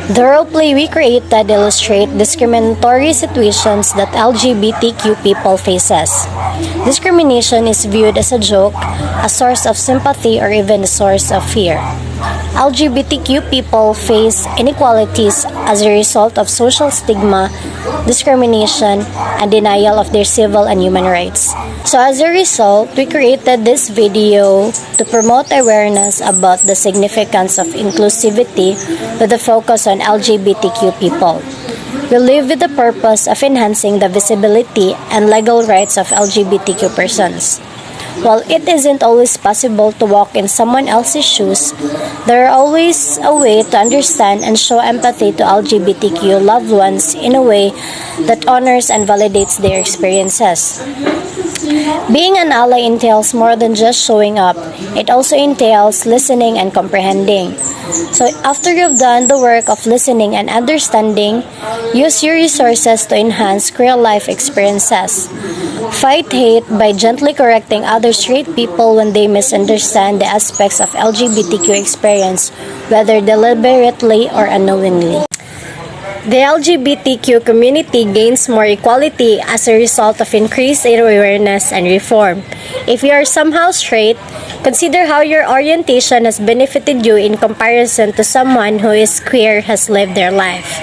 The roleplay we created illustrate discriminatory situations that LGBTQ people faces. Discrimination is viewed as a joke, a source of sympathy, or even a source of fear. LGBTQ people face inequalities as a result of social stigma, discrimination, and denial of their civil and human rights. So as a result, we created this video to promote awareness about the significance of inclusivity with a focus on LGBTQ people. We live with the purpose of enhancing the visibility and legal rights of LGBTQ persons. While it isn't always possible to walk in someone else's shoes, there are always a way to understand and show empathy to LGBTQ loved ones in a way that honors and validates their experiences. Being an ally entails more than just showing up. It also entails listening and comprehending. So after you've done the work of listening and understanding, use your resources to enhance real-life experiences. Fight hate by gently correcting other straight people when they misunderstand the aspects of LGBTQ experience, whether deliberately or unknowingly. The LGBTQ community gains more equality as a result of increased awareness and reform. If you are somehow straight, consider how your orientation has benefited you in comparison to someone who is queer has lived their life.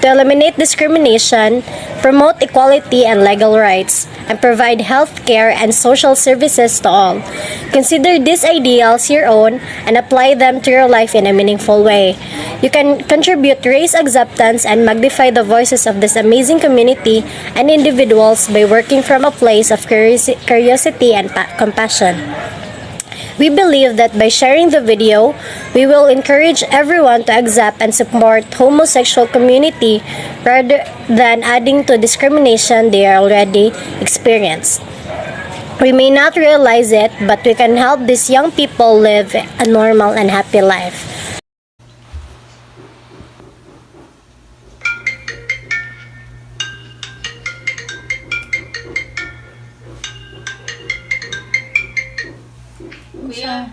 To eliminate discrimination, promote equality and legal rights, and provide health care and social services to all. Consider these ideals your own and apply them to your life in a meaningful way. You can contribute to raise acceptance and magnify the voices of this amazing community and individuals by working from a place of curiosity and compassion. We believe that by sharing the video, we will encourage everyone to accept and support homosexual community rather than adding to discrimination they already experience. We may not realize it, but we can help these young people live a normal and happy life. Kuya,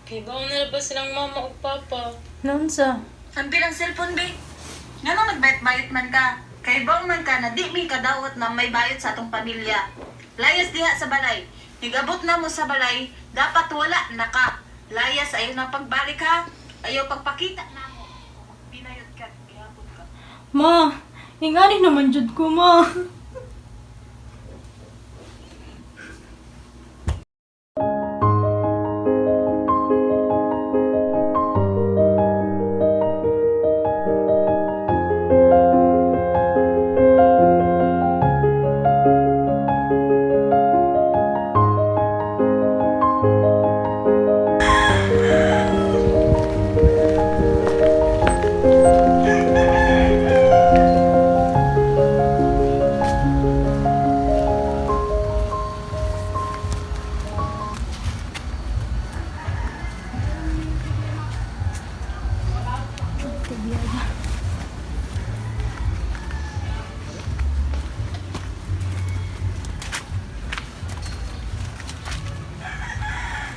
kay baon na ba silang mama o papa? Nunsa? Sambil ang cellphone, be. Nga nung nagbayot-bayot man ka, kay baon man ka na di mi kadawat na may bayot sa atong pamilya. Layas diha sa balay. Nigabot na mo sa balay, dapat wala na ka. Layas, ayaw na pagbalik ha. Ayaw pagpakita na mo. Binayot ka, gihapon ka. Ma, ingani naman jud ko, ma.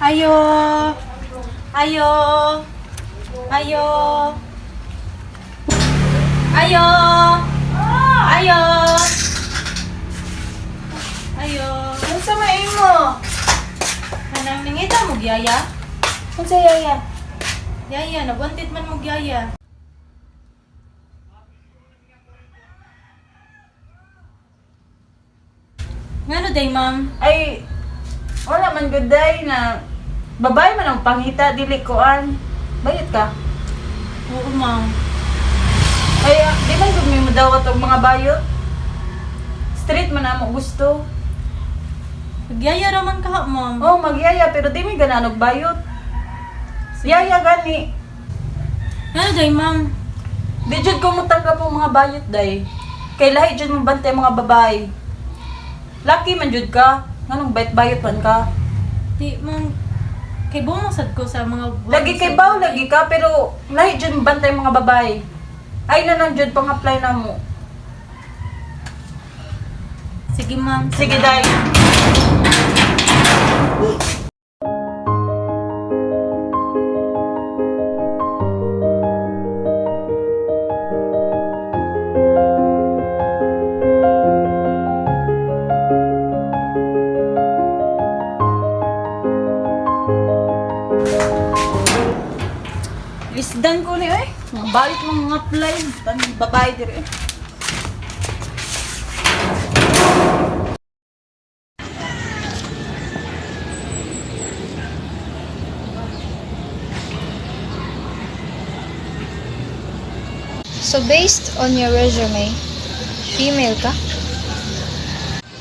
Ayo. Ayo. Ayo. Ayo. Ayo. Ayo. Unsa may imo? Kanang nangita mo gyaya? Unsa yaya? Yaya, nabuntit man mo gyaya. Ngano day, ma'am? Ay, wala man good day na babae man ang pangita, dili koan. Bayot ka? Oo, ma'am. Ay, di man gud mo dawat og mga bayot. Street man amo gusto. Nagyaya raman ka, ma'am. Oh, magyaya pero di mi gananog bayot. Yaya gani. Ngano day, ma'am? Di jud ko motanggap og mga bayot day. Kay lahi jud mo bantay mga babae. Lucky man jud ka. Nganong bayot man ka. Di, ma'am. Kay bumasad ko sa mga... Lagi kay baw lagi ka pero lahi jud mo bantay mga babae. Ay na nang jud pang-apply na mo. Sige, ma'am. Sige day. Masdan ko ni eh. Balik mga apply. Tanong babae dire. So based on your resume, female ka?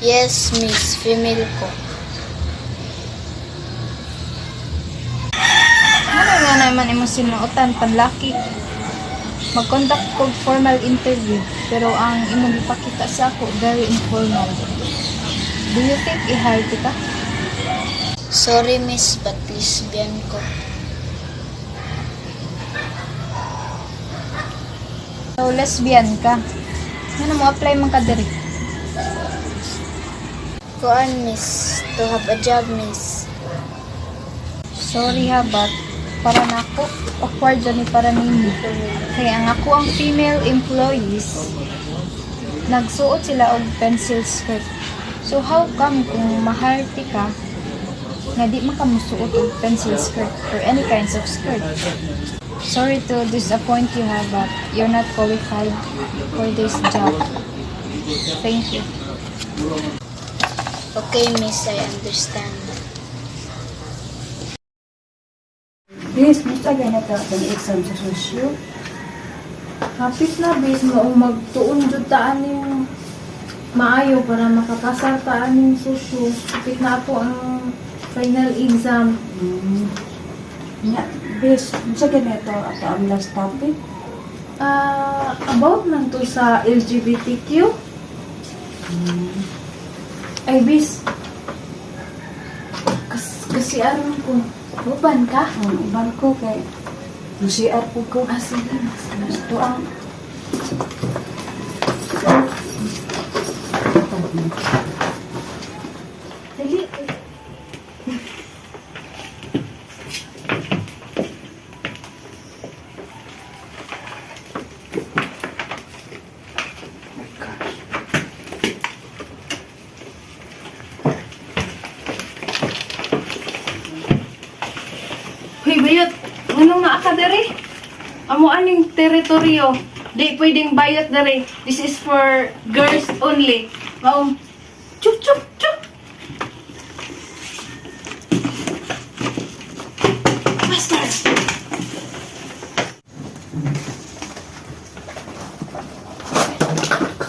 Yes, miss. Female ko. Ano nga naman imong sinuotan panlaki? Mag-conduct kog formal interview, pero ang imong ipakita sa ako very informal. Do you think i-hire kita? Sorry, miss, but lesbian ko. So lesbian ka? Ano mo apply man ka diri? Kuan, miss. To have a job, miss. Sorry ha, but para na ako, awkward dyan ni para nini. Kaya ang ako ang female employees, nagsuot sila og pencil skirt. So how come kung maharte ka, nga di man ka musuot og pencil skirt or any kinds of skirt? Sorry to disappoint you ha, but you're not qualified for this job. Thank you. Okay, miss. I understand. Bis, musta ganyan ka ang exam sa sosyo? Hapit na bis mo magtuon jud taan yung maayo para makapasa taan yung susyo. Hapit na po ang final exam. Nga, bis, musta ganito ato ang last topic? About man to sa LGBTQ. Ay bis, kasi aron ko, uban ka? Uban ko kay CR po ko. Sige, mas. Ito ang Dali. Hoy, bayot. Anong naa ka dere? Amo aning teritoryo. Di pwedeng bayot dere. This is for girls only. Maong chup chup chup. Master.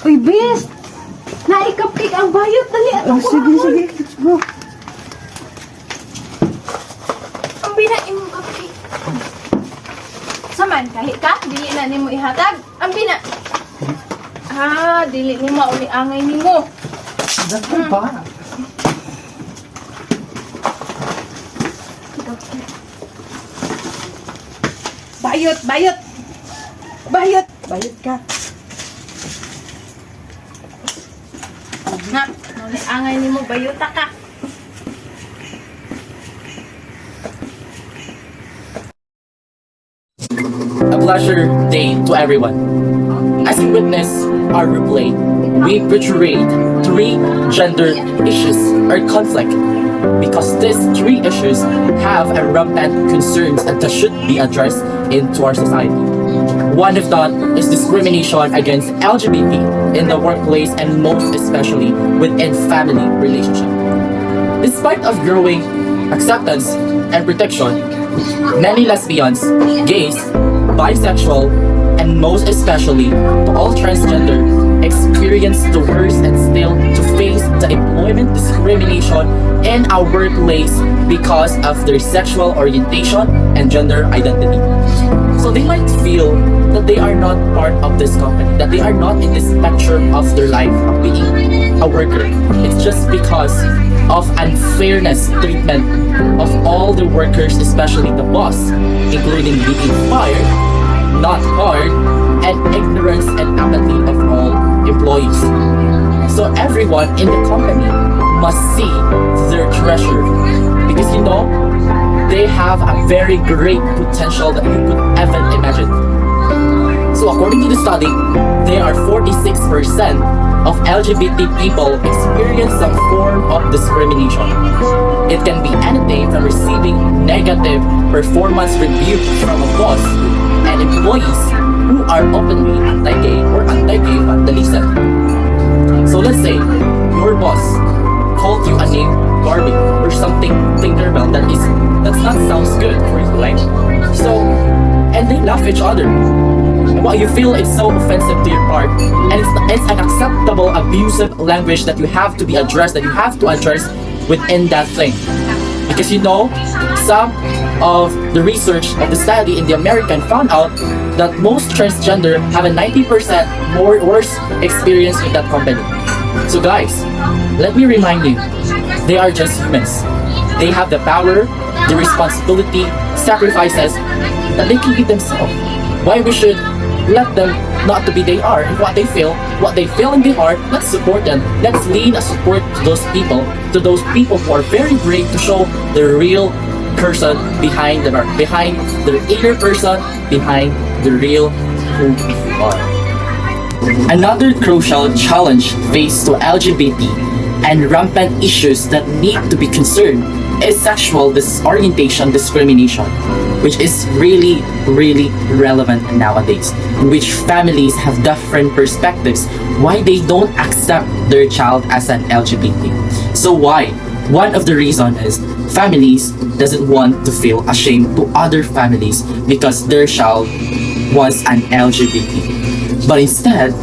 Uy, bis! Naikapkik ang bayot. Dali, atong sige, sige. Let's go. Ang bina imong cupcake. Saman kahit ka, dili na nimo ihatag. Ang bina. Dili nimo uli angay nimo. Dako ba? Bayot, bayot. Bayot. Bayad ka. Na, uli angay nimo bayota ka. A pleasure day to everyone. As you witness our replay, we portrayed three gender issues or conflict because these three issues have a rampant concerns that should be addressed into our society. One of that is discrimination against LGBT in the workplace and most especially within family relationship. Despite of growing acceptance and protection, many lesbians, gays, bisexual, and most especially all transgender experience the worst and still to face the employment discrimination in our workplace because of their sexual orientation and gender identity. So they might feel that they are not part of this company, that they are not in the spectrum of their life of being a worker. It's just because of unfairness treatment of all the workers, especially the boss, including being fired, not hired, and ignorance and apathy of all employees. So everyone in the company must see their treasure because they have a very great potential that you could ever imagine. So according to the study, there are 46% of LGBT people experience some form of discrimination. It can be anything from receiving negative performance review from a boss and employees who are openly anti-gay or anti-gay vandalism. So let's say your boss called you a name garbage or something terrible that's not sounds good for you, right? So and they laugh at each other. What you feel is so offensive to your part, and it's an acceptable abusive language that you have to be addressed, that you have to address within that thing. Because you know, some of the research of the study in the American found out that most transgender have a 90% more worse experience with that company. So guys, let me remind you, they are just humans. They have the power, the responsibility, sacrifices that they can give themselves. Why we should let them not to be they are, and what they feel in their heart, let's support them. Let's lead a support to those people who are very brave to show the real person behind their inner person, behind the real who we are. Another crucial challenge faced to LGBT and rampant issues that need to be concerned is sexual disorientation discrimination, which is really relevant nowadays, in which families have different perspectives why they don't accept their child as an LGBT. So why? One of the reasons is families doesn't want to feel ashamed to other families because their child was an LGBT. But instead,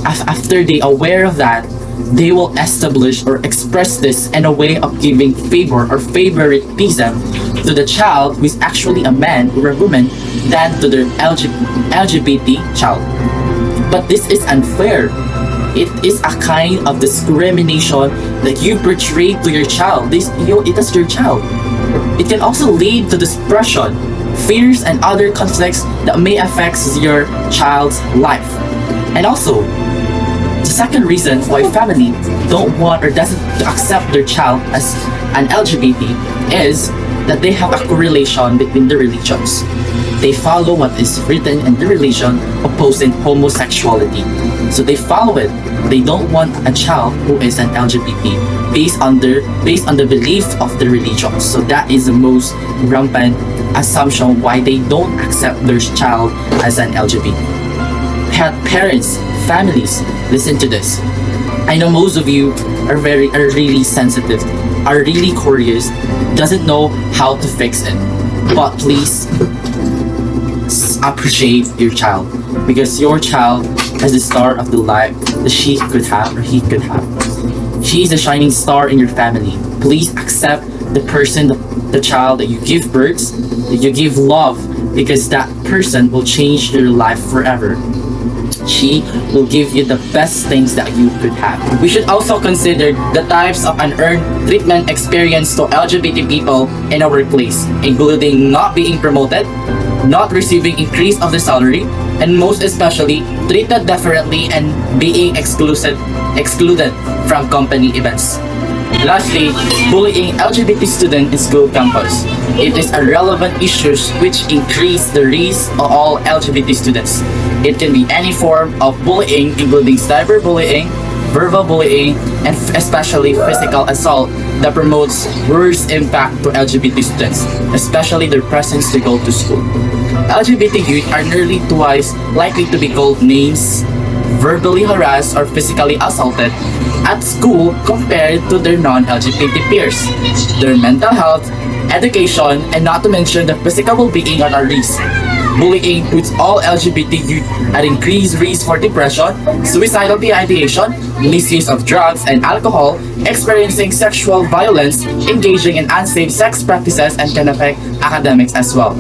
after they aware of that, they will establish or express this in a way of giving favor or favoritism to the child who is actually a man or a woman than to their LGBT child. But this is unfair. It is a kind of discrimination that you portray to your child. It is your child. It can also lead to depression, fears, and other conflicts that may affect your child's life. And also, the second reason why family don't want or doesn't accept their child as an LGBT is that they have a correlation between the religions. They follow what is written in the religion opposing homosexuality. So they follow it. They don't want a child who is an LGBT based on the belief of the religion. So that is the most rampant assumption why they don't accept their child as an LGBT. Parents, families, listen to this. I know most of you are really sensitive, are really curious, doesn't know how to fix it. But please appreciate your child, because your child has the star of the life that she could have or he could have. She is a shining star in your family. Please accept the person, the child that you give birth, that you give love, because that person will change your life forever. She will give you the best things that you could have. We should also consider the types of unearned treatment experienced to LGBT people in our workplace, including not being promoted, not receiving increase of the salary, and most especially treated differently and being excluded from company events. Lastly, bullying LGBT students in school campus. It is a relevant issue which increase the risk of all LGBT students. It can be any form of bullying, including cyberbullying, verbal bullying, and especially physical assault that promotes worse impact to LGBT students, especially their presence to go to school. LGBT youth are nearly twice likely to be called names, verbally harassed, or physically assaulted at school compared to their non-LGBT peers. Their mental health, education, and not to mention the physical well-being are at risk. Bullying puts all LGBT youth at increased risk for depression, suicidal ideation, misuse of drugs and alcohol, experiencing sexual violence, engaging in unsafe sex practices, and can affect academics as well.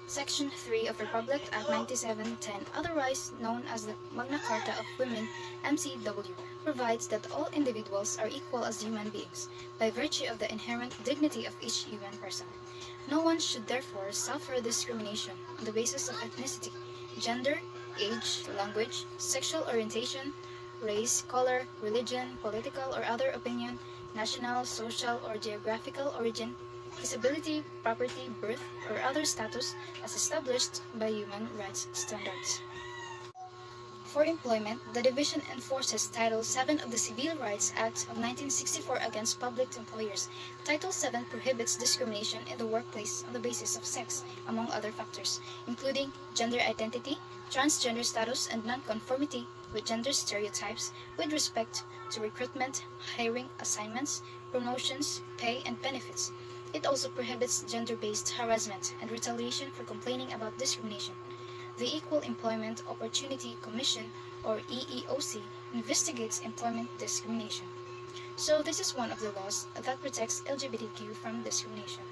Section 3 of Republic Act 9710, otherwise known as the Magna Carta of Women, MCW, provides that all individuals are equal as human beings, by virtue of the inherent dignity of each human person. No one should therefore suffer discrimination on the basis of ethnicity, gender, age, language, sexual orientation, race, color, religion, political or other opinion, national, social, or geographical origin, disability, property, birth, or other status as established by human rights standards. For employment, the division enforces Title VII of the Civil Rights Act of 1964 against public employers. Title VII prohibits discrimination in the workplace on the basis of sex, among other factors, including gender identity, transgender status, and nonconformity with gender stereotypes with respect to recruitment, hiring, assignments, promotions, pay, and benefits. It also prohibits gender-based harassment and retaliation for complaining about discrimination. The Equal Employment Opportunity Commission, or EEOC, investigates employment discrimination. So this is one of the laws that protects LGBTQ from discrimination.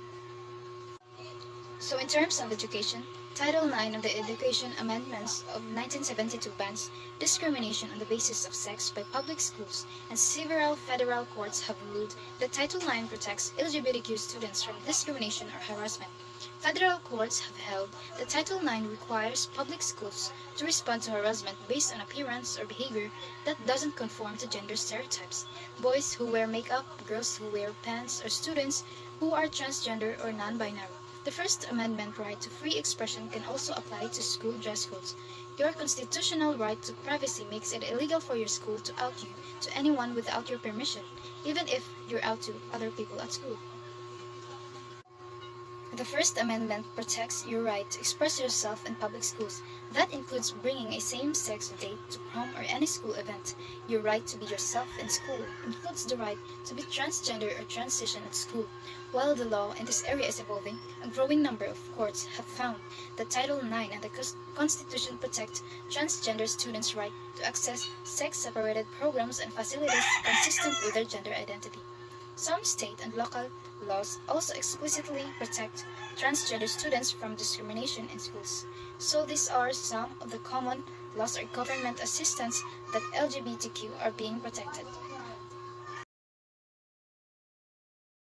So in terms of education, Title IX of the Education Amendments of 1972 bans discrimination on the basis of sex by public schools, and several federal courts have ruled that Title IX protects LGBTQ students from discrimination or harassment. Federal courts have held that Title IX requires public schools to respond to harassment based on appearance or behavior that doesn't conform to gender stereotypes. Boys who wear makeup, girls who wear pants, or students who are transgender or non-binary. The First Amendment right to free expression can also apply to school dress codes. Your constitutional right to privacy makes it illegal for your school to out you to anyone without your permission, even if you're out to other people at school. The First Amendment protects your right to express yourself in public schools. That includes bringing a same-sex date to prom or any school event. Your right to be yourself in school includes the right to be transgender or transition at school. While the law in this area is evolving, a growing number of courts have found that Title IX and the Constitution protect transgender students' right to access sex-separated programs and facilities consistent with their gender identity. Some state and local laws also explicitly protect transgender students from discrimination in schools. So these are some of the common laws or government assistance that LGBTQ are being protected.